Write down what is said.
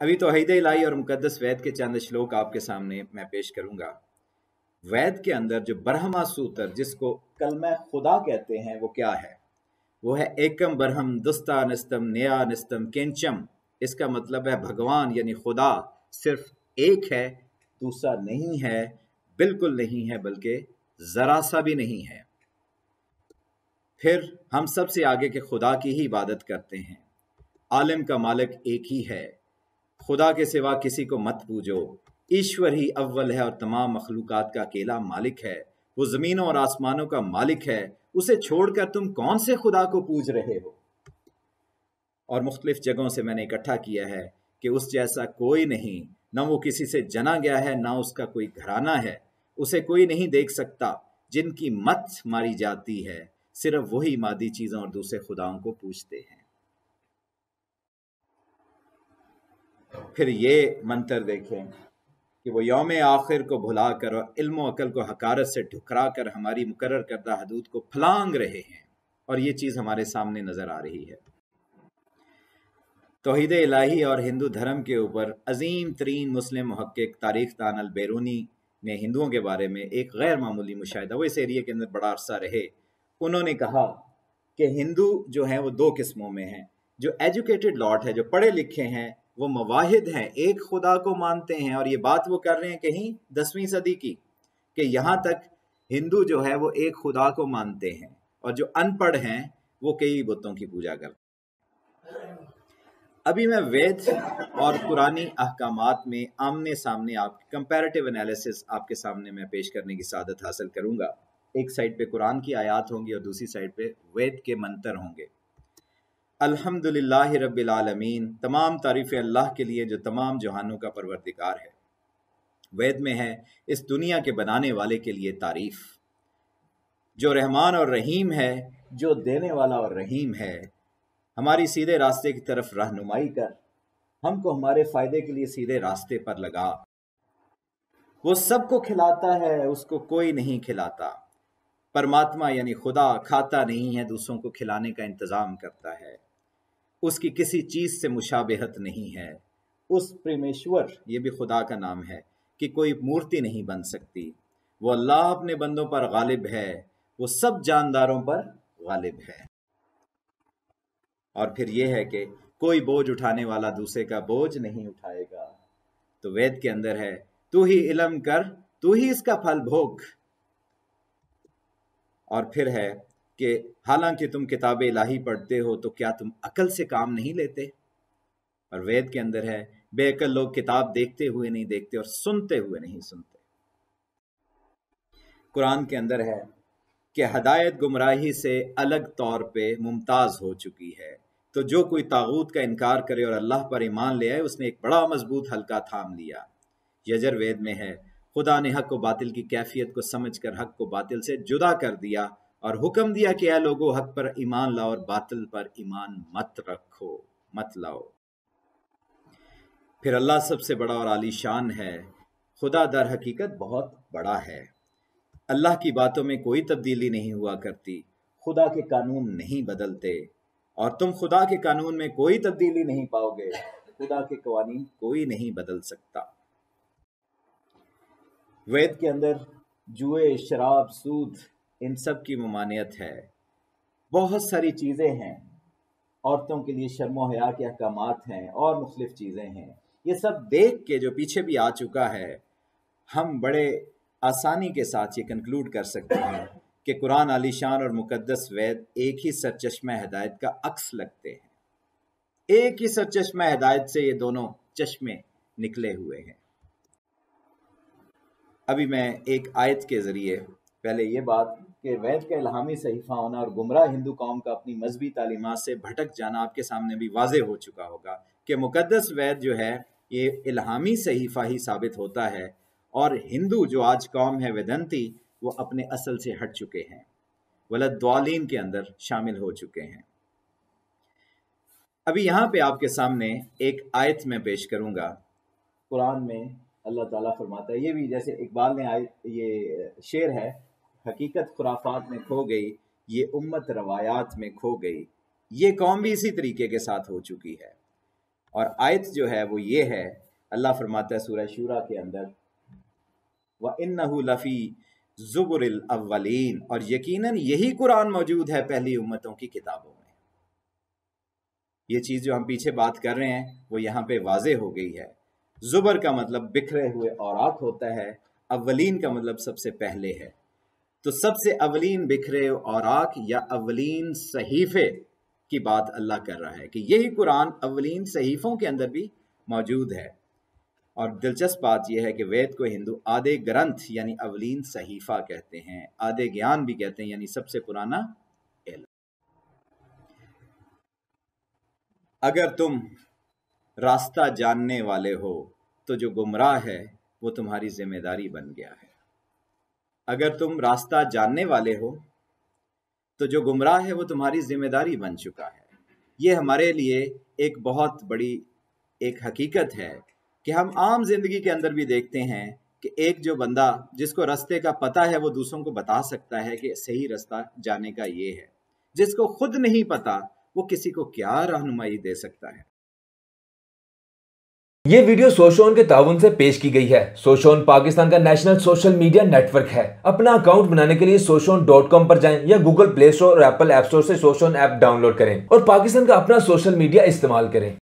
ابھی توحید الہی اور مقدس وید کے چند شلوک آپ کے سامنے میں پیش کروں گا۔ وید کے اندر جو برہما سوتر جس کو کلمہ خدا کہتے ہیں وہ کیا ہے؟ وہ ہے ایکم برہم دستا نستم نیا نستم کینچم۔ اس کا مطلب ہے بھگوان یعنی خدا صرف ایک ہے، دوسرا نہیں ہے، بالکل نہیں ہے، بلکہ ذرا سا بھی نہیں ہے۔ پھر ہم سب سے آگے کے خدا کی ہی عبادت کرتے ہیں۔ عالم کا مالک ایک ہی ہے، خدا کے سوا کسی کو مت پوجو۔ ایشور ہی اول ہے اور تمام مخلوقات کا اکیلا مالک ہے۔ وہ زمینوں اور آسمانوں کا مالک ہے، اسے چھوڑ کر تم کون سے خدا کو پوج رہے ہو؟ اور مختلف جگہوں سے میں نے اکٹھا کیا ہے کہ اس جیسا کوئی نہیں، نہ وہ کسی سے جنا گیا ہے، نہ اس کا کوئی گھرانہ ہے، اسے کوئی نہیں دیکھ سکتا۔ جن کی مت ماری جاتی ہے صرف وہی مادی چیزوں اور دوسرے خداؤں کو پوجتے ہیں۔ پھر یہ منتر دیکھیں کہ وہ یوم آخر کو بھلا کر اور علم و عقل کو حقارت سے ٹھکرا کر ہماری مقرر کردہ حدود کو پھلانگ رہے ہیں، اور یہ چیز ہمارے سامنے نظر آ رہی ہے۔ توحید الہی اور ہندو دھرم کے اوپر عظیم ترین مسلم محقق تاریخ دان البیرونی نے ہندوؤں کے بارے میں ایک غیر معمولی مشاہدہ، وہ اس ایریے کے اندر بڑا عرصہ رہے، انہوں نے کہا کہ ہندو جو ہیں وہ دو قسموں میں ہیں۔ جو ایجوکیٹڈ لاٹ ہے، جو پڑھے لکھے ہیں، وہ مواحد ہیں، ایک خدا کو مانتے ہیں، اور یہ بات وہ کر رہے ہیں کہیں 10ویں صدی کی، کہ یہاں تک ہندو جو ہے وہ ایک خدا کو مانتے ہیں، اور جو ان پڑھ ہیں وہ کئی بتوں کی پوجا کرتے ہیں۔ ابھی میں وید اور قرآنی احکامات میں آمنے سامنے آپ کمپیریٹیو انالیسس آپ کے سامنے میں پیش کرنے کی سعادت حاصل کروں گا۔ ایک سائڈ پہ قرآن کی آیات ہوں گی اور دوسری سائڈ پہ وید کے منتر ہوں گے۔ الحمدللہ رب العالمین، تمام تعریفیں اللہ کے لیے جو تمام جہانوں کا پروردگار ہے۔ وید میں ہے اس دنیا کے بنانے والے کے لیے تعریف، جو رحمان اور رحیم ہے، جو دینے والا اور رحیم ہے، ہماری سیدھے راستے کی طرف رہنمائی کر، ہم کو ہمارے فائدے کے لیے سیدھے راستے پر لگا۔ وہ سب کو کھلاتا ہے، اس کو کوئی نہیں کھلاتا۔ پرماتما یعنی خدا کھاتا نہیں ہے، دوسروں کو کھلانے کا انتظام کرتا ہے۔ اس کی کسی چیز سے مشابہت نہیں ہے۔ اس پرمیشور، یہ بھی خدا کا نام ہے، کہ کوئی مورتی نہیں بن سکتی۔ وہ اللہ اپنے بندوں پر غالب ہے، وہ سب جانداروں پر غالب ہے۔ اور پھر یہ ہے کہ کوئی بوجھ اٹھانے والا دوسرے کا بوجھ نہیں اٹھائے گا۔ تو وید کے اندر ہے تو ہی علم کر، تو ہی اس کا پھل بھوگ۔ اور پھر ہے کہ حالانکہ تم کتاب الہی پڑھتے ہو تو کیا تم عقل سے کام نہیں لیتے؟ اور وید کے اندر ہے بے عقل لوگ کتاب دیکھتے ہوئے نہیں دیکھتے اور سنتے ہوئے نہیں سنتے۔ قرآن کے اندر ہے کہ ہدایت گمراہی سے الگ طور پہ ممتاز ہو چکی ہے، تو جو کوئی طاغوت کا انکار کرے اور اللہ پر ایمان لے آئے، اس نے ایک بڑا مضبوط حلقہ تھام لیا۔ یجر وید میں ہے خدا نے حق و باطل کی کیفیت کو سمجھ کر حق کو باطل سے جدا کر دیا اور حکم دیا کہ اے لوگو حق پر ایمان لاؤ اور باطل پر ایمان مت رکھو، مت لاؤ۔ پھر اللہ سب سے بڑا اور عالی شان ہے، خدا در حقیقت بہت بڑا ہے۔ اللہ کی باتوں میں کوئی تبدیلی نہیں ہوا کرتی، خدا کے قانون نہیں بدلتے، اور تم خدا کے قانون میں کوئی تبدیلی نہیں پاؤ گے۔ خدا کے قوانین کوئی نہیں بدل سکتا۔ وید کے اندر جوئے، شراب، سود، ان سب کی ممانعت ہے۔ بہت ساری چیزیں ہیں، عورتوں کے لیے شرم و حیا کے احکامات ہیں، اور مختلف چیزیں ہیں۔ یہ سب دیکھ کے جو پیچھے بھی آ چکا ہے، ہم بڑے آسانی کے ساتھ یہ کنکلوڈ کر سکتے ہیں کہ قرآن عالی شان اور مقدس وید ایک ہی سرچشمہ ہدایت کا عکس لگتے ہیں۔ ایک ہی سرچشمہ ہدایت سے یہ دونوں چشمے نکلے ہوئے ہیں۔ ابھی میں ایک آیت کے ذریعے پہلے یہ بات کہ وید کا الہامی صحیفہ ہونا اور گمراہ ہندو قوم کا اپنی مذہبی تعلیمات سے بھٹک جانا آپ کے سامنے بھی واضح ہو چکا ہوگا کہ مقدس وید جو ہے یہ الہامی صحیفہ ہی ثابت ہوتا ہے، اور ہندو جو آج قوم ہے ویدنتی، وہ اپنے اصل سے ہٹ چکے ہیں، ولدوالین کے اندر شامل ہو چکے ہیں۔ ابھی یہاں پہ آپ کے سامنے ایک آیت میں پیش کروں گا۔ قرآن میں اللہ تعالیٰ فرماتا ہے، یہ بھی جیسے اقبال نے یہ شعر ہے، حقیقت خرافات میں کھو گئی، یہ امت روایات میں کھو گئی، یہ قوم بھی اسی طریقے کے ساتھ ہو چکی ہے۔ اور آیت جو ہے وہ یہ ہے، اللہ فرماتا ہے سورہ شورا کے اندر وَإِنَّهُ لَفِي زُبُرِ الْأَوَّلِينَ، اور یقیناً یہی قرآن موجود ہے پہلی امتوں کی کتابوں میں۔ یہ چیز جو ہم پیچھے بات کر رہے ہیں وہ یہاں پہ واضح ہو گئی ہے۔ زبر کا مطلب بکھرے ہوئے اوراق ہوتا ہے، اولین کا مطلب سب سے پہلے ہے۔ تو سب سے اولین بکھرے اوراق یا اولین صحیفے کی بات اللہ کر رہا ہے کہ یہی قرآن اولین صحیفوں کے اندر بھی موجود ہے۔ اور دلچسپ بات یہ ہے کہ وید کو ہندو آدے گرنتھ یعنی اولین صحیفہ کہتے ہیں، آدے گیان بھی کہتے ہیں، یعنی سب سے پرانا علم۔ اگر تم راستہ جاننے والے ہو تو جو گمراہ ہے وہ تمہاری ذمہ داری بن گیا ہے۔ اگر تم راستہ جاننے والے ہو تو جو گمراہ ہے وہ تمہاری ذمہ داری بن چکا ہے۔ یہ ہمارے لیے ایک بہت بڑی ایک حقیقت ہے کہ ہم عام زندگی کے اندر بھی دیکھتے ہیں کہ ایک جو بندہ جس کو راستے کا پتہ ہے وہ دوسروں کو بتا سکتا ہے کہ صحیح راستہ جانے کا یہ ہے، جس کو خود نہیں پتا وہ کسی کو کیا رہنمائی دے سکتا ہے۔ یہ ویڈیو سوشون کے تعاون سے پیش کی گئی ہے۔ سوشون پاکستان کا national social media network ہے۔ اپنا اکاؤنٹ بنانے کے لیے سوشون.com پر جائیں یا گوگل پلے اسٹور اور ایپل ایپ اسٹور سے سوشون ایپ ڈاؤن لوڈ کریں اور پاکستان کا اپنا سوشل میڈیا استعمال کریں۔